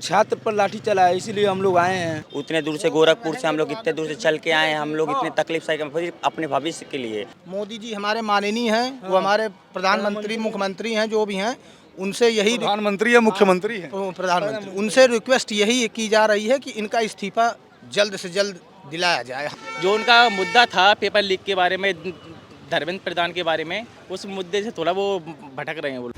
छात्र पर लाठी चला है, इसीलिए हम लोग आए हैं। उतने दूर से गोरखपुर से हम लोग इतने दूर से चल के आए हैं, हम लोग इतने तकलीफ सह अपने भविष्य के लिए। मोदी जी हमारे माननीय हैं, वो हमारे प्रधानमंत्री मुख्यमंत्री हैं, जो भी हैं उनसे यही प्रधानमंत्री या मुख्यमंत्री हैं? प्रधानमंत्री उनसे रिक्वेस्ट यही की जा रही है कि इनका इस्तीफा जल्द से जल्द दिलाया जाए। जो उनका मुद्दा था पेपर लीक के बारे में, धर्मेंद्र प्रधान के बारे में, उस मुद्दे से थोड़ा वो भटक रहे हैं वो।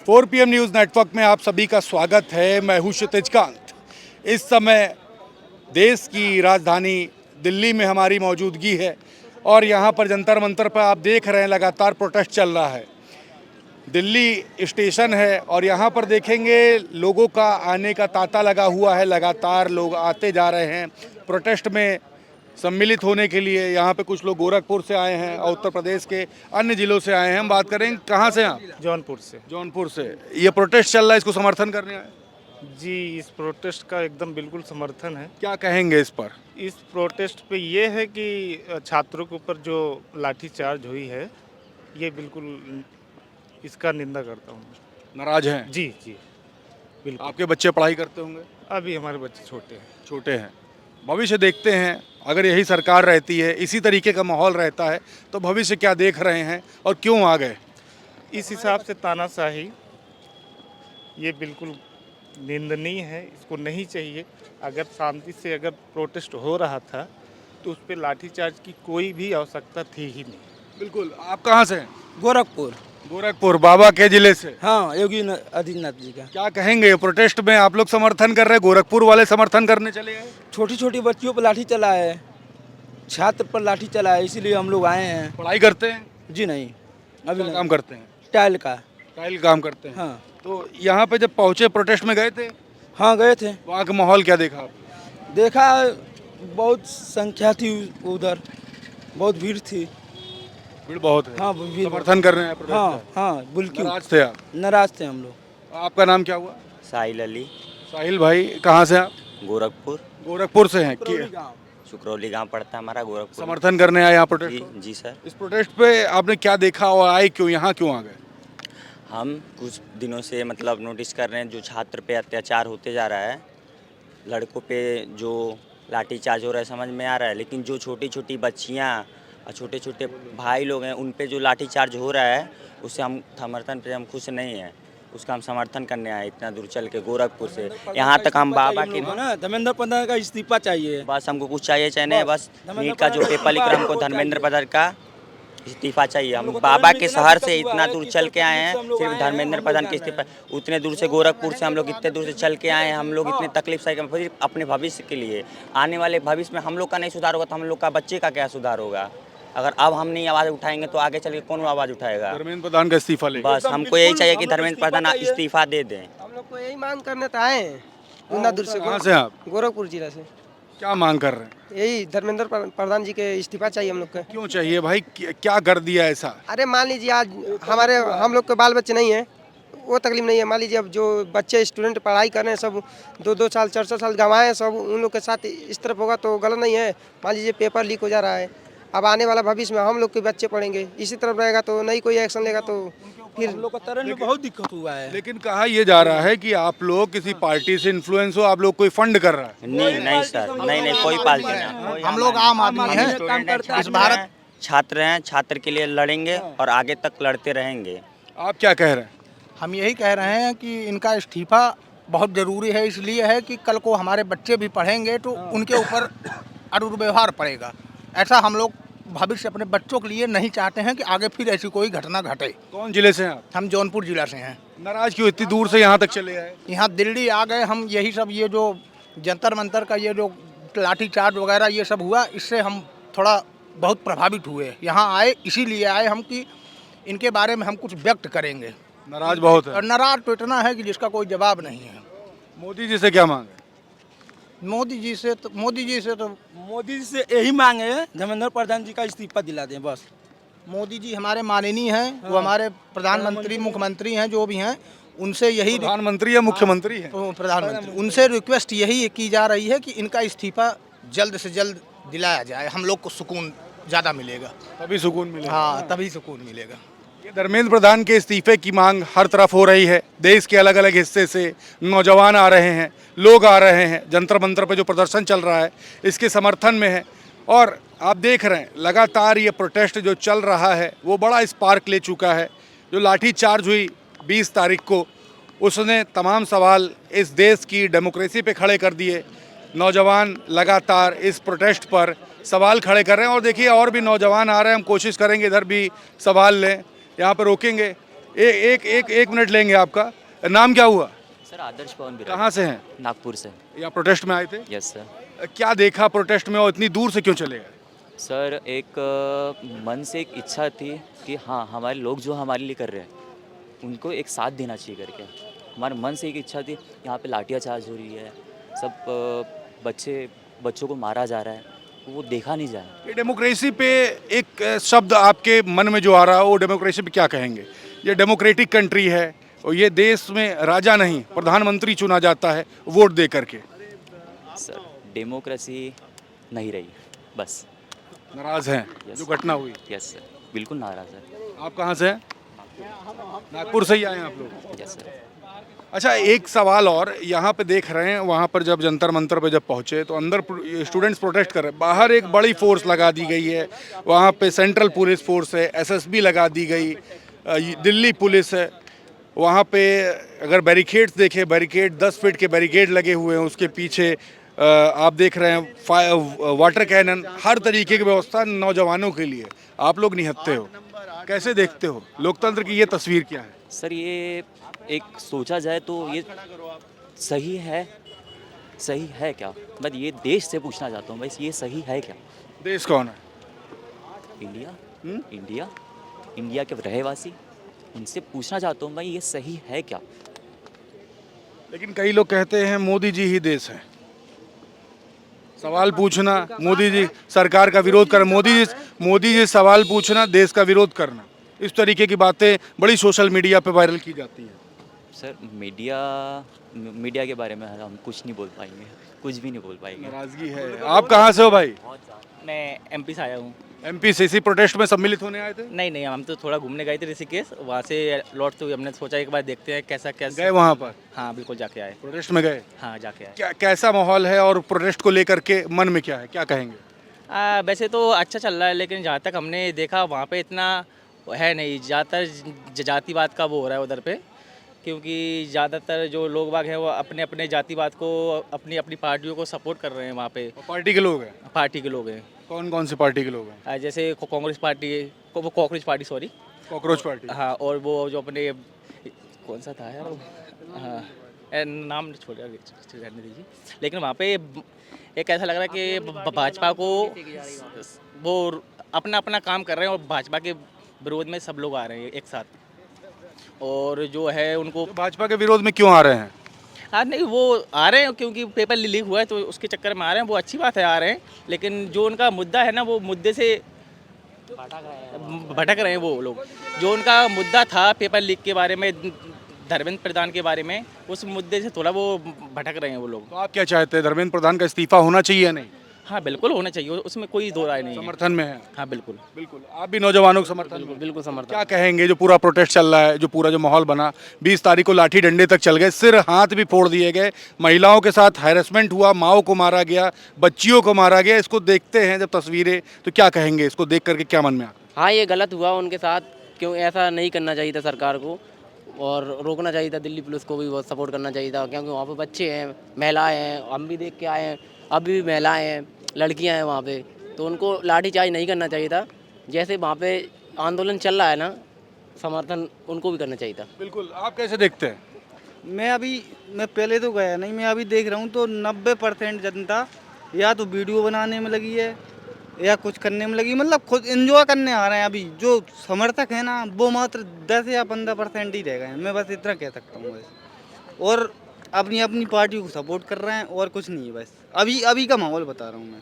4 PM न्यूज़ नेटवर्क में आप सभी का स्वागत है। मैं हूं क्षितिज कांत। इस समय देश की राजधानी दिल्ली में हमारी मौजूदगी है और यहां पर जंतर मंतर पर आप देख रहे हैं लगातार प्रोटेस्ट चल रहा है। दिल्ली स्टेशन है और यहां पर देखेंगे लोगों का आने का तांता लगा हुआ है। लगातार लोग आते जा रहे हैं प्रोटेस्ट में सम्मिलित होने के लिए। यहाँ पे कुछ लोग गोरखपुर से आए हैं और उत्तर प्रदेश के अन्य जिलों से आए हैं। हम बात करेंगे कहाँ से आप? जौनपुर से। जौनपुर से। ये प्रोटेस्ट चल रहा है, इसको समर्थन करने आए? जी, इस प्रोटेस्ट का एकदम बिल्कुल समर्थन है। क्या कहेंगे इस पर? इस प्रोटेस्ट पे ये है कि छात्रों के ऊपर जो लाठीचार्ज हुई है, ये बिल्कुल इसका निंदा करता हूँ। नाराज हैं? जी जी बिल्कुल। आपके बच्चे पढ़ाई करते होंगे? अभी हमारे बच्चे छोटे हैं। छोटे हैं। भविष्य देखते हैं, अगर यही सरकार रहती है, इसी तरीके का माहौल रहता है, तो भविष्य क्या देख रहे हैं और क्यों आ गए? इस हिसाब से तानाशाही ये बिल्कुल निंदनीय है, इसको नहीं चाहिए। अगर शांति से अगर प्रोटेस्ट हो रहा था तो उस पर लाठीचार्ज की कोई भी आवश्यकता थी ही नहीं। बिल्कुल। आप कहाँ से हैं? गोरखपुर। गोरखपुर। बाबा के जिले से? हाँ, योगी आदित्यनाथ जी का। क्या कहेंगे? प्रोटेस्ट में आप लोग समर्थन कर रहे हैं, गोरखपुर वाले समर्थन करने चले गए? छोटी छोटी बच्चियों पर लाठी चला है, छात्र पर लाठी चला है, इसीलिए हम लोग आए हैं। पढ़ाई करते हैं? जी नहीं, अभी क्या नहीं। काम करते हैं? टाइल का। टाइल काम करते हैं। हाँ तो यहाँ पे जब पहुँचे प्रोटेस्ट में गए थे, हाँ गए थे। वहाँ का माहौल क्या देखा आप? देखा बहुत संख्या थी उधर, बहुत भीड़ थी। भीड़ बहुत है। हाँ भीड़। समर्थन कर रहे हैं प्रोटेस्ट हाँ का? हाँ बिल्कुल। नाराज थे आप? नाराज थे हम लोग। आपका नाम क्या हुआ? साहिल अली। साहिल भाई, कहाँ से आप? गोरखपुर। गोरखपुर से हैं? सुकरौली गांव पड़ता है हमारा गोरखपुर। समर्थन करने आए यहाँ प्रोटेस्ट जी को? जी सर। इस प्रोटेस्ट पे आपने क्या देखा और आए क्यों, यहाँ क्यों आ गए? हम कुछ दिनों से मतलब नोटिस कर रहे हैं जो छात्र पे अत्याचार होते जा रहा है, लड़कों पे जो लाठीचार्ज हो रहा है समझ में आ रहा है, लेकिन जो छोटी छोटी बच्चियाँ और छोटे छोटे भाई लोग हैं उन पे जो लाठीचार्ज हो रहा है उससे हम समर्थन पे हम खुश नहीं हैं। उसका हम समर्थन करने आए इतना दूर चल के गोरखपुर से। यहाँ तक हम बाबा के ना धर्मेंद्र प्रधान का इस्तीफा चाहिए। बस हमको कुछ चाहिए चाहे नहीं, बस नीट का जो पेपर लिख रहा है हमको धर्मेंद्र प्रधान का इस्तीफा चाहिए। हम बाबा के शहर से इतना दूर चल के आए हैं सिर्फ धर्मेंद्र प्रधान के इस्तीफा। उतने दूर से गोरखपुर से हम लोग इतने दूर से चल के आए हैं, हम लोग इतने तकलीफ सह अपने भविष्य के लिए। आने वाले भविष्य में हम लोग का नहीं सुधार होगा तो हम लोग का बच्चे का क्या सुधार होगा? अगर अब हम नहीं आवाज़ उठाएंगे तो आगे चल के कौन आवाज़ उठाएगा? धर्मेंद्र प्रधान का इस्तीफा ले। बस हमको यही चाहिए कि धर्मेंद्र प्रधान इस्तीफा दे दें। हम लोग को यही मांग करने तो आए हैं उतना दूर से। कहाँ से आप? गोरखपुर जिला से। क्या मांग कर रहे हैं? यही धर्मेंद्र प्रधान जी के इस्तीफा चाहिए हम लोग का। क्यों चाहिए भाई, क्या कर दिया ऐसा? अरे मान लीजिए आज हम लोग के बाल बच्चे नहीं हैं, वो तकलीफ नहीं है। मान लीजिए अब जो बच्चे स्टूडेंट पढ़ाई कर रहे हैं सब 2-2 साल 4 साल गंवाए हैं, सब उन लोग के साथ इस तरफ होगा तो गलत नहीं है। मान लीजिए पेपर लीक हो जा रहा है, अब आने वाला भविष्य में हम लोग के बच्चे पढ़ेंगे, इसी तरफ रहेगा तो नहीं कोई एक्शन लेगा तो फिर हम लोग का तरह में बहुत दिक्कत हुआ है। लेकिन कहा यह जा रहा है कि आप लोग किसी पार्टी से इन्फ्लुएंस हो, आप लोग कोई फंड कर रहा है? नहीं नहीं सर, नहीं कोई पार्टी नहीं। हम लोग आम आदमी हैं, इस भारत छात्र हैं, छात्र के लिए लड़ेंगे और आगे तक लड़ते रहेंगे। आप क्या कह रहे हैं? हम यही कह रहे हैं कि इनका इस्तीफा बहुत ज़रूरी है। इसलिए है कि कल को हमारे बच्चे भी पढ़ेंगे तो उनके ऊपर दुर्व्यवहार पड़ेगा। ऐसा हम लोग भविष्य अपने बच्चों के लिए नहीं चाहते हैं कि आगे फिर ऐसी कोई घटना घटे। कौन जिले से हैं आप? हम जौनपुर जिला से हैं। नाराज क्यों इतनी दूर से यहाँ तक चले आए? यहाँ दिल्ली आ गए हम, यही सब ये जो जंतर मंतर का ये जो लाठीचार्ज वगैरह ये सब हुआ, इससे हम थोड़ा बहुत प्रभावित हुए। यहाँ आए इसीलिए आए हम कि इनके बारे में हम कुछ व्यक्त करेंगे। नाराज बहुत है? और नाराज तो इतना है कि जिसका कोई जवाब नहीं है। मोदी जी से क्या मांगे? मोदी जी से से यही मांगे धर्मेंद्र प्रधान जी का इस्तीफा दिला दें बस। मोदी जी हमारे माननीय हैं, वो हमारे प्रधानमंत्री मुख्यमंत्री हैं, जो भी हैं उनसे यही प्रधानमंत्री या मुख्यमंत्री हैं? प्रधानमंत्री उनसे रिक्वेस्ट यही की जा रही है कि इनका इस्तीफा जल्द से जल्द दिलाया जाए। हम लोग को सुकून ज़्यादा मिलेगा। तभी सुकून मिलेगा। हाँ, तभी सुकून मिलेगा। ये धर्मेंद्र प्रधान के इस्तीफे की मांग हर तरफ हो रही है। देश के अलग अलग हिस्से से नौजवान आ रहे हैं, लोग आ रहे हैं। जंतर मंतर पे जो प्रदर्शन चल रहा है इसके समर्थन में है। और आप देख रहे हैं लगातार ये प्रोटेस्ट जो चल रहा है वो बड़ा स्पार्क ले चुका है। जो लाठी चार्ज हुई 20 तारीख को, उसने तमाम सवाल इस देश की डेमोक्रेसी पे खड़े कर दिए। नौजवान लगातार इस प्रोटेस्ट पर सवाल खड़े कर रहे हैं। और देखिए और भी नौजवान आ रहे हैं, हम कोशिश करेंगे इधर भी सवाल लें, यहाँ पर रोकेंगे। एक मिनट लेंगे। आपका नाम क्या हुआ? सर आदर्श पवन बिराड़। कहाँ से हैं? नागपुर से। यहाँ प्रोटेस्ट में आए थे? Yes sir. क्या देखा प्रोटेस्ट में और इतनी दूर से क्यों चले गए? सर एक मन से एक इच्छा थी कि हाँ हमारे लोग जो हमारे लिए कर रहे हैं उनको एक साथ देना चाहिए करके। हमारे मन से एक इच्छा थी। यहाँ पे लाठियाँ चार्ज हो रही है, सब बच्चों को मारा जा रहा है, वो देखा नहीं जा रहा। ये डेमोक्रेसी पे एक शब्द आपके मन में जो आ रहा है वो डेमोक्रेसी पे क्या कहेंगे? ये डेमोक्रेटिक कंट्री है और ये देश में राजा नहीं प्रधानमंत्री चुना जाता है वोट दे करके। सर डेमोक्रेसी नहीं रही, बस। नाराज हैं जो घटना हुई? यस सर, बिल्कुल नाराज है। आप कहाँ से हैं? नागपुर से ही आए हैं आप लोग? Yes sir. अच्छा, एक सवाल और यहाँ पे देख रहे हैं, वहाँ पर जब जंतर मंतर पे जब पहुँचे तो अंदर स्टूडेंट्स प्रोटेस्ट कर रहे हैं, बाहर एक बड़ी फोर्स लगा दी गई है। वहाँ पे सेंट्रल पुलिस फोर्स है, एसएसबी लगा दी गई, दिल्ली पुलिस है। वहाँ पे अगर बैरिकेड्स देखें, बैरिकेड 10 फीट के बैरिकेड लगे हुए हैं, उसके पीछे आप देख रहे हैं वाटर कैनन, हर तरीके की व्यवस्था नौजवानों के लिए। आप लोग निहत्थे हो, कैसे देखते हो लोकतंत्र की ये तस्वीर क्या है? सर ये एक सोचा जाए तो ये सही है क्या? मैं ये देश से पूछना चाहता हूँ, बस ये सही है क्या? देश कौन है? इंडिया इंडिया के रहवासी, उनसे पूछना चाहता हूँ भाई ये सही है क्या? लेकिन कई लोग कहते हैं मोदी जी ही देश है। सवाल पूछना, मोदी जी सरकार का विरोध कर, मोदी जी सवाल पूछना, देश का विरोध करना, इस तरीके की बातें बड़ी सोशल मीडिया पे वायरल की जाती है। सर मीडिया के बारे में हम कुछ नहीं बोल पाएंगे, कुछ भी नहीं बोल पाएंगे। नाराजगी है। आप कहाँ से हो भाई? मैं एमपी से आया हूँ। एमपी से? इसी प्रोटेस्ट में सम्मिलित होने आए थे? नहीं, हम तो थोड़ा घूमने गए थे ऋषिकेश, वहाँ से लौटते हुए हमने सोचा एक बार देखते हैं कैसा गए वहाँ पर? हाँ बिल्कुल, जाके आए। प्रोटेस्ट में गए? हाँ जाके आए। क्या कैसा माहौल है और प्रोटेस्ट को लेकर के मन में क्या है, क्या कहेंगे? वैसे तो अच्छा चल रहा है, लेकिन जहाँ तक हमने देखा वहाँ पे इतना है नहीं। ज़्यादातर जातिवाद का वो हो रहा है उधर पे, क्योंकि ज़्यादातर जो लोग बाग हैं वो अपने अपने जातिवाद को, अपनी अपनी पार्टियों को सपोर्ट कर रहे हैं वहाँ पे। पार्टी के लोग हैं? पार्टी के लोग हैं। कौन कौन सी पार्टी के लोग हैं? जैसे कांग्रेस पार्टी है, वो cockroach party, sorry cockroach party. हाँ, और वो जो अपने कौन सा था यार वो, हाँ नाम छोड़ रहने दीजिए। लेकिन वहाँ पे एक ऐसा लग रहा है कि भाजपा को वो अपना अपना काम कर रहे हैं और भाजपा के विरोध में सब लोग आ रहे हैं एक साथ। और जो है उनको भाजपा के विरोध में क्यों आ रहे हैं? हाँ नहीं, वो आ रहे हैं क्योंकि पेपर लीक हुआ है तो उसके चक्कर में आ रहे हैं, वो अच्छी बात है, आ रहे हैं। लेकिन जो उनका मुद्दा है ना, वो मुद्दे से भटक रहे हैं वो लोग। जो उनका मुद्दा था पेपर लीक के बारे में, धर्मेंद्र प्रधान के बारे में, उस मुद्दे से थोड़ा वो भटक रहे हैं वो लोग। तो आप क्या चाहते हैं, धर्मेंद्र प्रधान का इस्तीफा होना चाहिए या नहीं? हाँ बिल्कुल होना चाहिए, उसमें कोई दो राय नहीं है। समर्थन में है? हाँ बिल्कुल। आप भी नौजवानों को समर्थन में? बिल्कुल समर्थन। क्या कहेंगे जो पूरा प्रोटेस्ट चल रहा है, जो पूरा जो माहौल बना, 20 तारीख को लाठी डंडे तक चल गए, सिर हाथ भी फोड़ दिए गए, महिलाओं के साथ हैरेसमेंट हुआ, माओ को मारा गया, बच्चियों को मारा गया, इसको देखते हैं जब तस्वीरें तो क्या कहेंगे, इसको देख करके क्या मन में आता? हाँ ये गलत हुआ उनके साथ, क्यों ऐसा नहीं करना चाहिए था सरकार को, और रोकना चाहिए था। दिल्ली पुलिस को भी बहुत सपोर्ट करना चाहिए था, क्योंकि वहाँ पे बच्चे हैं, महिलाएं हैं, हम भी देख के आए हैं, अभी भी महिलाएं हैं, लड़कियां हैं वहाँ पे, तो उनको लाठीचार्ज नहीं करना चाहिए था। जैसे वहाँ पे आंदोलन चल रहा है ना, समर्थन उनको भी करना चाहिए था। बिल्कुल। आप कैसे देखते हैं? मैं पहले तो गया नहीं, मैं अभी देख रहा हूँ तो 90% जनता या तो वीडियो बनाने में लगी है या कुछ करने में लगी, मतलब खुद एंजॉय करने आ रहे हैं। अभी जो समर्थक है ना वो मात्र 10 या 15% ही रह गए हैं, मैं बस इतना कह सकता हूँ बस। और अपनी अपनी पार्टी को सपोर्ट कर रहे हैं और कुछ नहीं है बस। अभी का माहौल बता रहा हूँ मैं,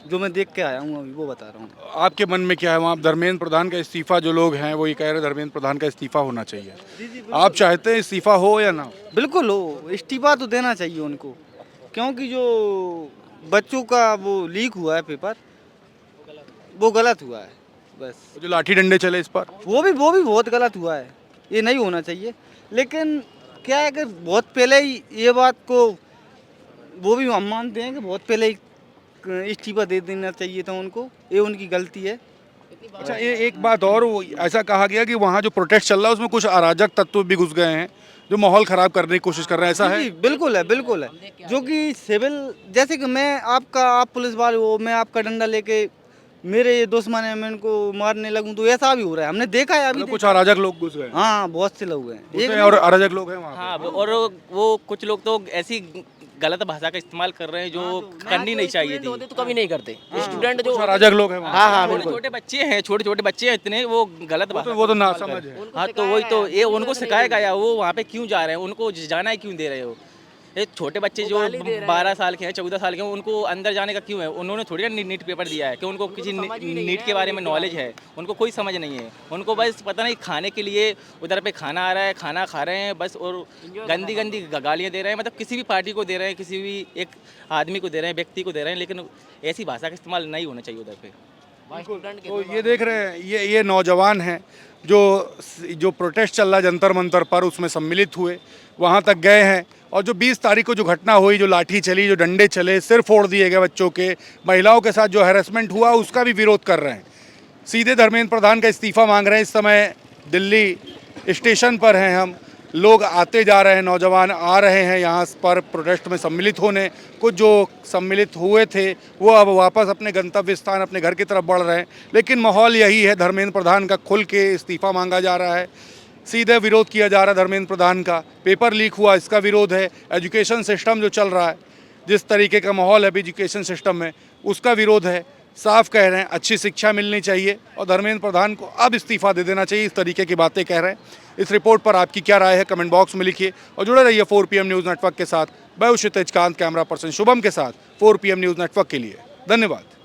जो मैं देख के आया हूँ अभी वो बता रहा हूँ। आपके मन में क्या है वहाँ? धर्मेंद्र प्रधान का इस्तीफा, जो लोग हैं वो ये कह रहे हैं धर्मेंद्र प्रधान का इस्तीफा होना चाहिए। आप चाहते हैं इस्तीफा हो या ना हो? बिल्कुल हो, इस्तीफा तो देना चाहिए उनको, क्योंकि जो बच्चों का वो लीक हुआ है पेपर, वो गलत हुआ है। बस। जो लाठी डंडे चले इस पर, वो भी बहुत गलत हुआ है, ये नहीं होना चाहिए। लेकिन क्या है कि बहुत पहले ही ये बात को वो भी हम मानते हैं कि बहुत पहले ही इस्तीफा दे देना चाहिए था उनको, ये उनकी गलती है। अच्छा ये एक बात और, वो ऐसा कहा गया कि वहाँ जो प्रोटेस्ट चल रहा है उसमें कुछ अराजक तत्व भी घुस गए हैं जो माहौल खराब करने की कोशिश कर रहे हैं, ऐसा है? जी, बिल्कुल है, बिल्कुल है। जो कि सिविल, जैसे कि आप पुलिस वाले हो, मैं आपका डंडा लेके मेरे ये दुश्मन है, मैं इनको मारने लगूं, तो ऐसा भी हो रहा है, हमने देखा है अभी। कुछ अराजक लोग घुस गए? हाँ, बहुत से लोग हैं और अराजक लोग हैं वहाँ पे। हाँ, और वो कुछ लोग तो ऐसी गलत भाषा का इस्तेमाल कर रहे हैं जो करनी नहीं चाहिए थी। तो कभी नहीं करते स्टूडेंट जो अराजक लोग हैं वहाँ। हाँ, छोटे छोटे बच्चे हैं इतने, वो गलत भाषा वो तो नासमझ है। हाँ, तो वही तो, ये उनको सिखाया गया, वो वहाँ पे क्यों जा रहे हैं, उनको जाना ही क्यों दे रहे हो? ये छोटे बच्चे जो 12 साल के हैं, 14 साल के हैं, उनको अंदर जाने का क्यों है? उन्होंने थोड़ी ना नीट पेपर दिया है कि उनको किसी नीट के बारे में नॉलेज है, उनको कोई समझ नहीं है। उनको बस पता नहीं खाने के लिए उधर पे खाना आ रहा है, खाना खा रहे हैं बस, और गंदी गंदी गालियाँ दे रहे हैं, मतलब किसी भी पार्टी को दे रहे हैं, किसी भी एक आदमी को दे रहे हैं, व्यक्ति को दे रहे हैं, लेकिन ऐसी भाषा का इस्तेमाल नहीं होना चाहिए उधर पे। तो ये देख रहे हैं, ये नौजवान हैं जो प्रोटेस्ट चल रहा है जंतर मंतर पर, उसमें सम्मिलित हुए, वहाँ तक गए हैं। और जो 20 तारीख को जो घटना हुई, जो लाठी चली, जो डंडे चले, सिर फोड़ दिए गए बच्चों के, महिलाओं के साथ जो हैरेसमेंट हुआ, उसका भी विरोध कर रहे हैं। सीधे धर्मेंद्र प्रधान का इस्तीफा मांग रहे हैं। इस समय दिल्ली स्टेशन पर हैं हम, लोग आते जा रहे हैं, नौजवान आ रहे हैं यहाँ पर प्रोटेस्ट में सम्मिलित होने। कुछ जो सम्मिलित हुए थे वो अब वापस अपने गंतव्य स्थान, अपने घर की तरफ बढ़ रहे हैं। लेकिन माहौल यही है, धर्मेंद्र प्रधान का खुल के इस्तीफा मांगा जा रहा है, सीधे विरोध किया जा रहा है धर्मेंद्र प्रधान का। पेपर लीक हुआ, इसका विरोध है। एजुकेशन सिस्टम जो चल रहा है, जिस तरीके का माहौल है एजुकेशन सिस्टम में, उसका विरोध है। साफ कह रहे हैं अच्छी शिक्षा मिलनी चाहिए और धर्मेंद्र प्रधान को अब इस्तीफा दे देना चाहिए, इस तरीके की बातें कह रहे हैं। इस रिपोर्ट पर आपकी क्या राय है, कमेंट बॉक्स में लिखिए और जुड़े रहिए 4 PM न्यूज़ नेटवर्क के साथ। मैं क्षितिज कांत, कैमरा पर्सन शुभम के साथ 4 PM न्यूज़ नेटवर्क के लिए। धन्यवाद।